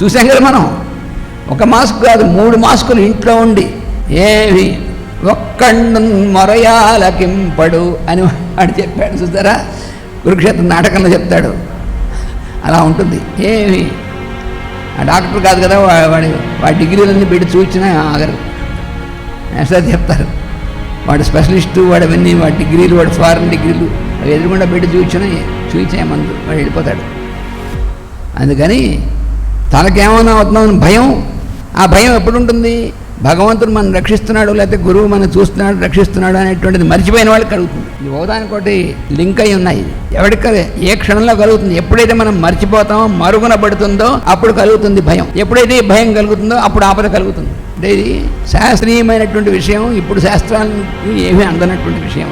చూసాం కదా మనం. ఒక మాస్క్ కాదు, 3 మాస్కులు ఇంట్లో ఉండి ఏవి ఒక్కడు మొరయాలకింపడు అని వాడు చెప్పాడు. చూస్తారా, కురుక్షేత్ర నాటకంలో చెప్తాడు. అలా ఉంటుంది. ఏమి ఆ డాక్టర్ కాదు కదా, వాడి డిగ్రీలన్నీ పెట్టి చూసినా ఆగరు. సార్ చెప్తారు, వాడు స్పెషలిస్టు, వాడు అవన్నీ వాడి డిగ్రీలు, వాడు ఫారెన్ డిగ్రీలు అవి ఎదురుకుండా పెట్టి చూపించే మందు వాడు వెళ్ళిపోతాడు. అందుకని తనకేమన్నా అవుతున్నామని భయం. ఆ భయం ఎప్పుడు ఉంటుంది? భగవంతుడు మనం రక్షిస్తున్నాడు, లేకపోతే గురువు మనం చూస్తున్నాడు రక్షిస్తున్నాడు అనేటువంటిది మర్చిపోయిన వాళ్ళకి కలుగుతుంది. ఈ ఓదానికోటి లింక్ అయి ఉన్నాయి. ఎవరికి ఏ క్షణంలో కలుగుతుంది? ఎప్పుడైతే మనం మర్చిపోతామో, మరుగున పడుతుందో అప్పుడు కలుగుతుంది భయం. ఎప్పుడైతే ఈ భయం కలుగుతుందో అప్పుడు ఆపద కలుగుతుంది. అంటే ఇది శాస్త్రీయమైనటువంటి విషయం. ఇప్పుడు శాస్త్రాలకు ఏమీ అందనటువంటి విషయం.